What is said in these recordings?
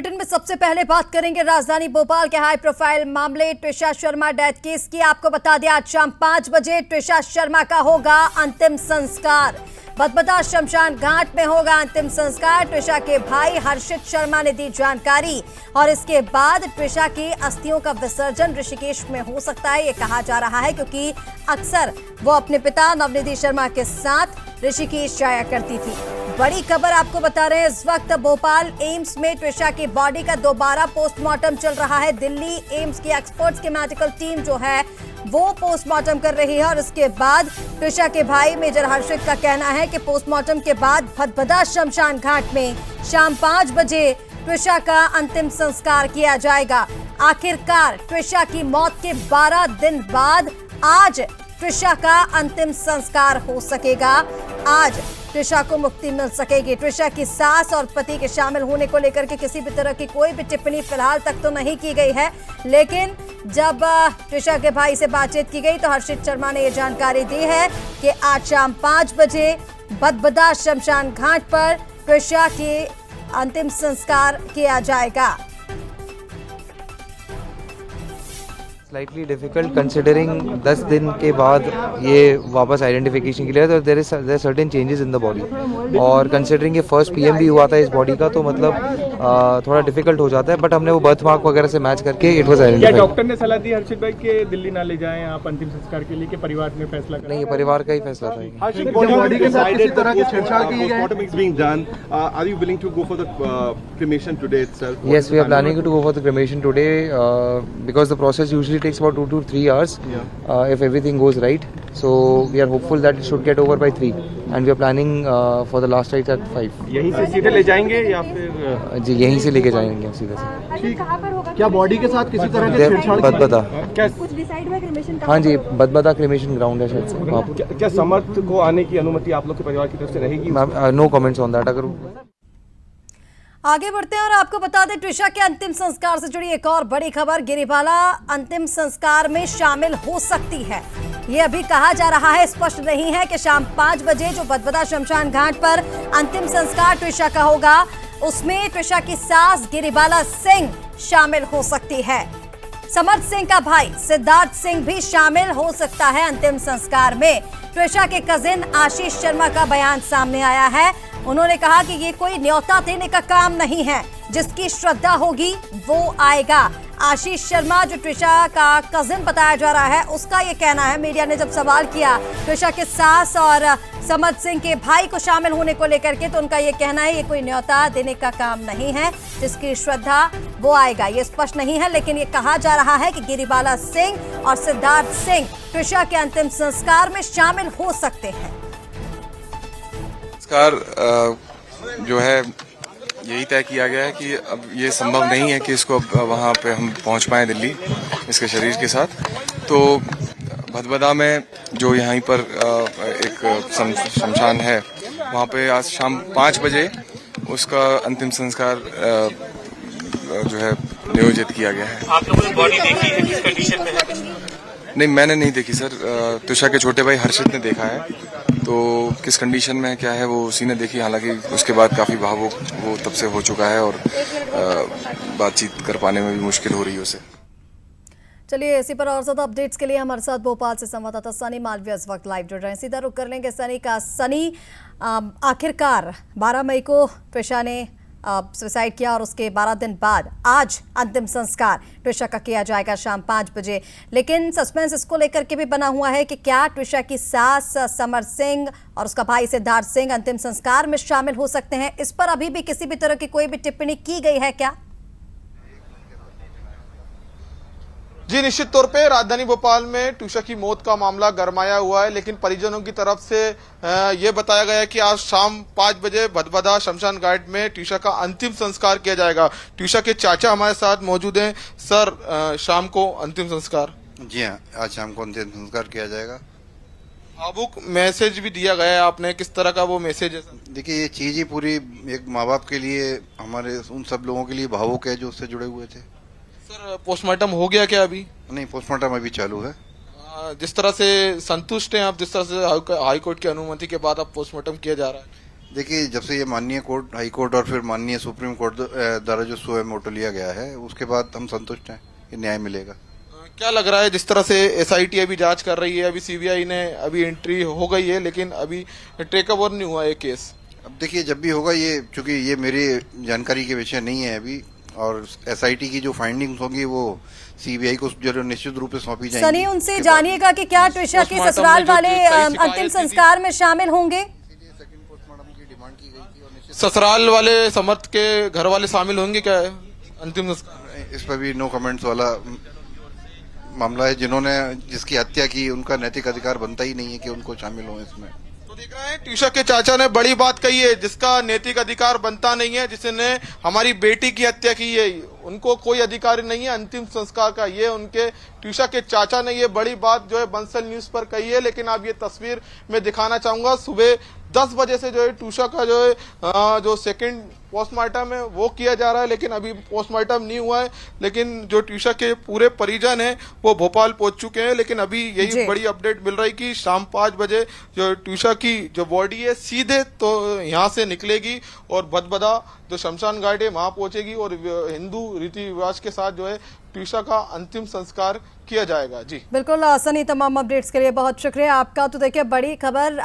Bulletin में सबसे पहले बात करेंगे राजधानी भोपाल के हाई प्रोफाइल मामले ट्विशा शर्मा डेथ केस की। आपको बता दें आज शाम 5 बजे ट्विशा शर्मा का होगा अंतिम संस्कार। भदभदा शमशान घाट में होगा अंतिम संस्कार। ट्विशा के भाई हर्षित शर्मा ने दी जानकारी और इसके बाद ट्विशा की अस्थियों का विसर्जन ऋषिकेश में हो सकता है, ये कहा जा रहा है, क्योंकि अक्सर वो अपने पिता नवनिधि शर्मा के साथ ऋषिकेश जाया करती थी। बड़ी खबर आपको बता रहे हैं, इस वक्त भोपाल एम्स में ट्विशा की बॉडी का दोबारा पोस्टमार्टम चल रहा है। दिल्ली एम्स की एक्सपर्ट्स की मेडिकल टीम जो है वो पोस्टमार्टम कर रही है और इसके बाद ट्विशा के भाई मेजर हर्षित का कहना है कि पोस्टमार्टम के बाद भदभदा शमशान घाट में शाम 5 बजे ट्विशा का अंतिम संस्कार किया जाएगा। आखिरकार ट्विशा की मौत के 12 दिन बाद आज ट्विशा का अंतिम संस्कार हो सकेगा। आज ट्विशा को मुक्ति मिल सकेगी। ट्विशा की सास और पति के शामिल होने को लेकर के किसी भी तरह की कोई भी टिप्पणी फिलहाल तक तो नहीं की गई है, लेकिन जब ट्विशा के भाई से बातचीत की गई तो हर्षित शर्मा ने यह जानकारी दी है कि आज शाम 5 बजे भदभदा शमशान घाट पर ट्विशा के अंतिम संस्कार किया जाएगा। स्लाइटली डिफिकल्ट कंसिडरिंग 10 दिन के बाद ये वापस आइडेंटिफिकेशन के लिए, तो there certain changes in the body और कंसिडरिंग ये फर्स्ट पीएम भी हुआ था इस बॉडी का, तो मतलब थोड़ा डिफिकल्ट हो जाता है, बट हमने वो बर्थ मार्क वगैरह से मैच करके इट वाज आइडेंटिफाइड। क्या डॉक्टर ने सलाह दी हर्षित भाई के दिल्ली ना ले जाएं आप अंतिम संस्कार के लिए, कि परिवार ने फैसला करा? नहीं, परिवार का ही फैसला था। बॉडी के साथ किसी तरह की छेड़छाड़ की गई है? Is being done. Are you willing to go for the cremation today itself? Yes, we are planning to go for the cremation today because the process usually takes about 2 to 3 hours if everything goes right. So we are hopeful that it should get over by 3 and we are planning for the last rites at 5. यहीं से सीधे ले जाएंगे या फिर? जी यहीं से लेके जाएंगे सीधे से। क्या बॉडी के साथ किसी तरह के छेड़छाड़? भदभदा, क्या कुछ डिसाइड हुआ क्रिमेशन? हाँ जी, भदभदा क्रिमेशन ग्राउंड है शायद से वहाँ पर। क्या समर्थ को आने की अनुमति आप लोग के परिवार की तरफ से रहेगी? No comments on that. अगर आगे बढ़ते हैं और आपको बता दें ट्विशा के अंतिम संस्कार से जुड़ी एक और बड़ी खबर। गिरिबाला अंतिम संस्कार में शामिल हो सकती है, ये अभी कहा जा रहा है, स्पष्ट नहीं है कि शाम 5 बजे जो भदभदा शमशान घाट पर अंतिम संस्कार ट्विशा का होगा उसमें ट्विशा की सास गिरिबाला सिंह शामिल हो सकती है। समर्थ सिंह का भाई सिद्धार्थ सिंह भी शामिल हो सकता है अंतिम संस्कार में। ट्विशा के कजिन आशीष शर्मा का बयान सामने आया है। उन्होंने कहा कि ये कोई न्योता देने का काम नहीं है, जिसकी श्रद्धा होगी वो आएगा। आशीष शर्मा जो ट्विशा का कजिन बताया जा रहा है उसका ये कहना है, मीडिया ने जब सवाल किया ट्विशा के सास और समर्थ सिंह के भाई को शामिल होने को लेकर के, तो उनका ये कहना है ये कोई न्योता देने का काम नहीं है, जिसकी श्रद्धा वो आएगा। ये स्पष्ट नहीं है, लेकिन ये कहा जा रहा है कि गिरिबाला सिंह और सिद्धार्थ सिंह ट्विशा के अंतिम संस्कार में शामिल हो सकते हैं। संस्कार जो है यही तय किया गया है कि अब ये संभव नहीं है कि इसको अब वहाँ पे हम पहुँच पाएँ दिल्ली इसके शरीर के साथ, तो भदभदा में जो यहीं पर एक शमशान है वहाँ पे आज शाम 5 बजे उसका अंतिम संस्कार जो है नियोजित किया गया है। आप लोगों ने बॉडी देखी है, किस कंडीशन में है? नहीं, मैंने नहीं देखी सर, ट्विशा के छोटे भाई हर्षित ने देखा है, तो किस कंडीशन में क्या है वो उसी ने देखी। हालांकि उसके बाद काफी भावुक वो तब से हो चुका है और बातचीत कर पाने में भी मुश्किल हो रही है उसे। चलिए इसी पर और ज्यादा अपडेट्स के लिए हमारे साथ भोपाल से संवाददाता सनी मालवीय इस वक्त लाइव जुड़ रहे हैं। सीधा रुक कर लेंगे सनी का। सनी, आखिरकार 12 मई को ट्विशा ने सुसाइड किया और उसके 12 दिन बाद आज अंतिम संस्कार ट्विशा का किया जाएगा शाम 5 बजे, लेकिन सस्पेंस इसको लेकर के भी बना हुआ है कि क्या ट्विशा की सास समर्थ सिंह और उसका भाई सिद्धार्थ सिंह अंतिम संस्कार में शामिल हो सकते हैं। इस पर अभी भी किसी भी तरह की कोई भी टिप्पणी की गई है क्या? जी निश्चित तौर पे राजधानी भोपाल में ट्विशा की मौत का मामला गरमाया हुआ है, लेकिन परिजनों की तरफ से ये बताया गया है कि आज शाम 5 बजे भदभदा शमशान घाट में ट्विशा का अंतिम संस्कार किया जाएगा। ट्विशा के चाचा हमारे साथ मौजूद हैं। सर, शाम को अंतिम संस्कार? जी हाँ, आज शाम को अंतिम संस्कार किया जाएगा। भावुक मैसेज भी दिया गया है आपने, किस तरह का वो मैसेज है? देखिए, ये चीज ही पूरी एक माँ बाप के लिए, हमारे उन सब लोगों के लिए भावुक है जो उससे जुड़े हुए थे। सर, पोस्टमार्टम हो गया क्या अभी? नहीं, पोस्टमार्टम अभी चालू है। जिस तरह से संतुष्ट हैं आप, जिस तरह से हाई कोर्ट की अनुमति के बाद अब पोस्टमार्टम किया जा रहा है? देखिए, जब से ये माननीय कोर्ट, हाई कोर्ट और फिर माननीय सुप्रीम कोर्ट द्वारा जो सुए मोटो लिया गया है, उसके बाद हम संतुष्ट हैं कि न्याय मिलेगा। क्या लग रहा है, जिस तरह से एसआईटी अभी जांच कर रही है, अभी सीबीआई ने अभी एंट्री हो गई है, लेकिन अभी टेक ओवर नहीं हुआ ये केस? अब देखिए, जब भी होगा ये, चूंकि ये मेरी जानकारी के विषय नहीं है अभी, और एसआईटी की जो फाइंडिंग्स होंगी वो सीबीआई को जो निश्चित रूप से सौंपी जाएंगी। सनी, उनसे जानिएगा कि क्या ट्विशा के ससुराल वाले अंतिम संस्कार में शामिल होंगे? ससुराल वाले समर्थ के घर वाले शामिल होंगे क्या अंतिम संस्कार? इस पर भी नो कमेंट्स वाला मामला है। जिसकी हत्या की, उनका नैतिक अधिकार बनता ही नहीं है कि उनको शामिल हो इसमें। तो देख रहे हैं, ट्विशा के चाचा ने बड़ी बात कही है, जिसका नैतिक अधिकार बनता नहीं है, जिसने हमारी बेटी की हत्या की है, उनको कोई अधिकार नहीं है अंतिम संस्कार का। ये उनके ट्विशा के चाचा ने ये बड़ी बात जो है बंसल न्यूज पर कही है। लेकिन अब ये तस्वीर मैं दिखाना चाहूंगा, सुबह 10 बजे से जो है ट्विशा का जो है जो सेकंड पोस्टमार्टम है वो किया जा रहा है, लेकिन अभी पोस्टमार्टम नहीं हुआ है। लेकिन जो ट्विशा के पूरे परिजन हैं वो भोपाल पहुंच चुके हैं। लेकिन अभी यही बड़ी अपडेट मिल रही कि शाम 5 बजे जो ट्विशा की जो बॉडी है सीधे तो यहाँ से निकलेगी और भदभदा जो शमशान घाट है वहां पहुंचेगी और हिंदू रीति रिवाज के साथ जो है ट्विशा का अंतिम संस्कार किया जाएगा। जी बिल्कुल सनी, तमाम अपडेट्स के लिए बहुत शुक्रिया आपका। तो देखिए, बड़ी खबर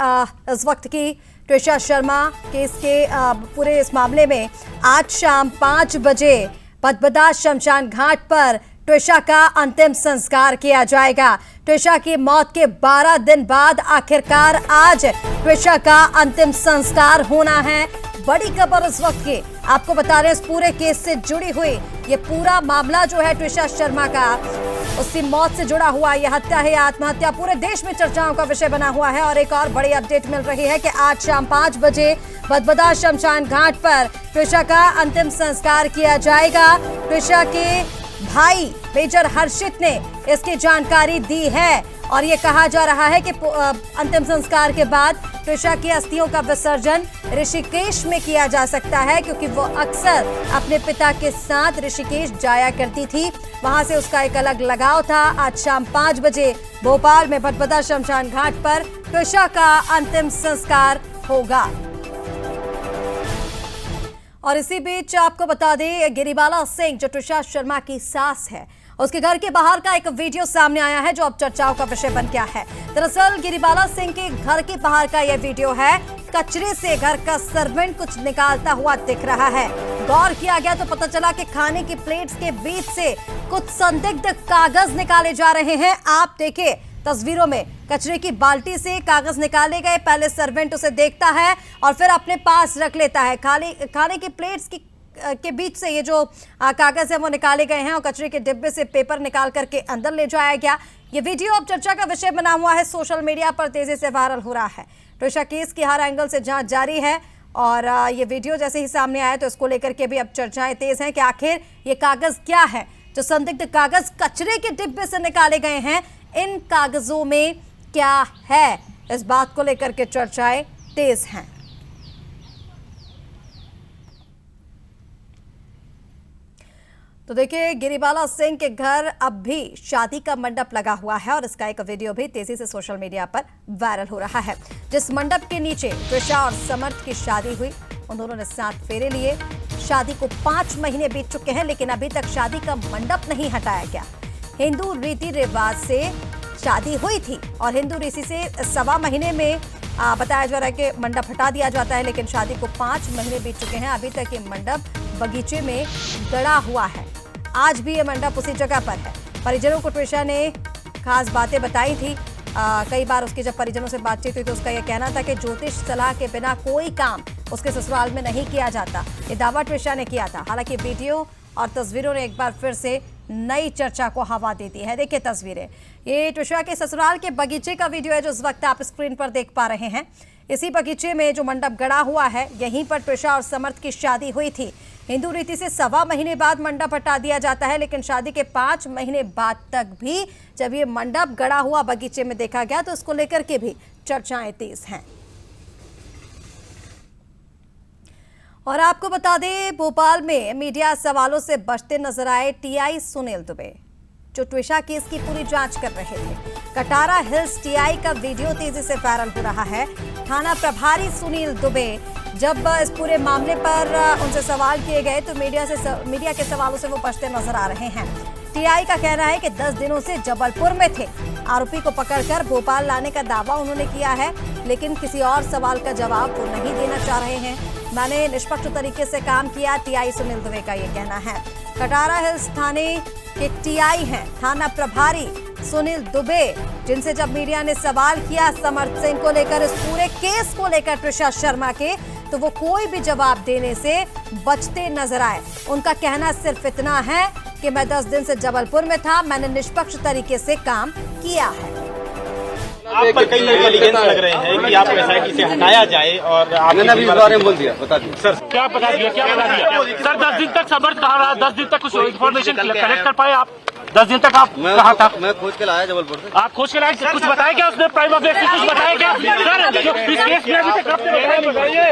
इस वक्त की, ट्विशा शर्मा केस के पूरे इस मामले में आज शाम 5 बजे भदभदा शमशान घाट पर ट्विशा का अंतिम संस्कार किया जाएगा। ट्विशा की मौत के 12 दिन बाद आखिरकार आज ट्विशा का अंतिम संस्कार होना है। बड़ी खबर इस वक्त की, आपको बता रहे हैं, इस पूरे केस से जुड़ी हुई ये पूरा मामला जो है ट्विशा शर्मा का, उसकी मौत से जुड़ा हुआ, ये हत्या है या आत्महत्या, पूरे देश में चर्चाओं का विषय बना हुआ है। और एक और बड़ी अपडेट मिल रही है कि आज शाम 5 बजे भदभदा शमशान घाट पर ट्विशा का अंतिम संस्कार किया जाएगा। ट्विशा के भाई मेजर हर्षित ने इसकी जानकारी दी है और ये कहा जा रहा है कि अंतिम संस्कार के बाद ट्विशा की अस्थियों का विसर्जन ऋषिकेश में किया जा सकता है, क्योंकि वो अक्सर अपने पिता के साथ ऋषिकेश जाया करती थी, वहां से उसका एक अलग लगाव था। आज शाम 5 बजे भोपाल में भदभदा शमशान घाट पर ट्विशा का अंतिम संस्कार होगा। और इसी बीच आपको बता दें, गिरिबाला सिंह जो ट्विशा शर्मा की सास है, उसके घर के बाहर का एक वीडियो सामने आया है जो अब चर्चाओं का विषय बन गया है। दरअसल गिरिबाला सिंह के घर के बाहर का यह वीडियो है। कचरे से घर का सर्वेंट कुछ निकालता हुआ दिख रहा है। गौर किया गया तो पता चला कि खाने की प्लेट्स के बीच से कुछ संदिग्ध कागज निकाले जा रहे हैं। आप देखिए तस्वीरों में, कचरे की बाल्टी से कागज निकाले गए। पहले सर्वेंट उसे देखता है और फिर अपने पास रख लेता है। खाने की प्लेट्स के बीच से ये जो कागज है वो निकाले गए हैं और कचरे के डिब्बे से पेपर निकाल करके अंदर ले जाया गया। ये वीडियो अब चर्चा का विषय बना हुआ है, सोशल मीडिया पर तेजी से वायरल हो रहा है। ट्विशा केस की हर एंगल से जांच जारी है और ये वीडियो जैसे ही सामने आया तो इसको लेकर के भी अब चर्चाएं तेज हैं कि आखिर ये कागज क्या है। जो संदिग्ध कागज कचरे के डिब्बे से निकाले गए हैं, इन कागजों में क्या है, इस बात को लेकर के चर्चाएं तेज हैं। तो देखिए, गिरिबाला सिंह के घर अब भी शादी का मंडप लगा हुआ है और इसका एक वीडियो भी तेजी से सोशल मीडिया पर वायरल हो रहा है। जिस मंडप के नीचे ट्विशा और समर्थ की शादी हुई, उन दोनों ने 7 फेरे लिए। शादी को 5 महीने बीत चुके हैं, लेकिन अभी तक शादी का मंडप नहीं हटाया गया। हिंदू रीति रिवाज से शादी हुई थी और हिंदू रीति से 1.25 महीने में बताया जा रहा है कि मंडप हटा दिया जाता है, लेकिन शादी को 5 महीने बीत चुके हैं। अभी तक ये मंडप बगीचे में गड़ा हुआ है। आज भी ये मंडप उसी जगह पर है। परिजनों को ट्विशा ने खास बातें बताई थी। कई बार उसकी जब परिजनों से बातचीत हुई तो उसका यह कहना था कि ज्योतिष सलाह के बिना कोई काम उसके ससुराल में नहीं किया जाता। ये दावा ट्विशा ने किया था। हालांकि वीडियो और तस्वीरों ने एक बार फिर से नई चर्चा को हवा दे दी है। देखिए तस्वीरें, ये ट्विशा के ससुराल के बगीचे का वीडियो है जो इस वक्त आप स्क्रीन पर देख पा रहे हैं। इसी बगीचे में जो मंडप गड़ा हुआ है, यहीं पर ट्विशा और समर्थ की शादी हुई थी। हिंदू रीति से 1.25 महीने बाद मंडप हटा दिया जाता है, लेकिन शादी के 5 महीने बाद तक भी जब ये मंडप गड़ा हुआ बगीचे में देखा गया तो इसको लेकर के भी चर्चाएं तेज हैं। और आपको बता दें, भोपाल में मीडिया सवालों से बचते नजर आए टीआई सुनील दुबे, जो ट्विशा केस की पूरी जांच कर रहे थे। कटारा हिल्स टीआई का वीडियो तेजी से वायरल हो रहा है। थाना प्रभारी सुनील दुबे जब इस पूरे मामले पर उनसे सवाल किए गए तो मीडिया के सवालों से वो बचते नजर आ रहे हैं। टीआई का कहना है कि 10 दिनों से जबलपुर में थे। आरोपी को पकड़कर भोपाल लाने का दावा उन्होंने किया है, लेकिन किसी और सवाल का जवाब वो नहीं देना चाह रहे हैं। मैंने निष्पक्ष तरीके से काम किया, टीआई सुनील दुबे का ये कहना है। कटारा हिल्स थाने के टीआई हैं थाना प्रभारी सुनील दुबे, जिनसे जब मीडिया ने सवाल किया समर्थ सिंह को लेकर, इस पूरे केस को लेकर त्रिशा शर्मा के, तो वो कोई भी जवाब देने से बचते नजर आए। उनका कहना सिर्फ इतना है कि मैं 10 दिन से जबलपुर में था, मैंने निष्पक्ष तरीके से काम किया है। आप पर कई एलिगेंस लग रहे हैं कि आप एसआईटी से हटाया जाए और आपने अभी इस बारे में बोल दिया, बता दीजिए सर। क्या बता दिया सर? 10 दिन तक समर्थ कहाँ रहा? 10 दिन तक कुछ इन्फॉर्मेशन कलेक्ट कर पाए आप? 10 दिन तक आप कहाँ था? मैं खोज के लाया जबलपुर से। आप खोज के लाए, कुछ बताया क्या उसने? प्राइम ऑब्जेक्टिव कुछ बताया क्या सर? इस केस में अभी तक आपने बताइए।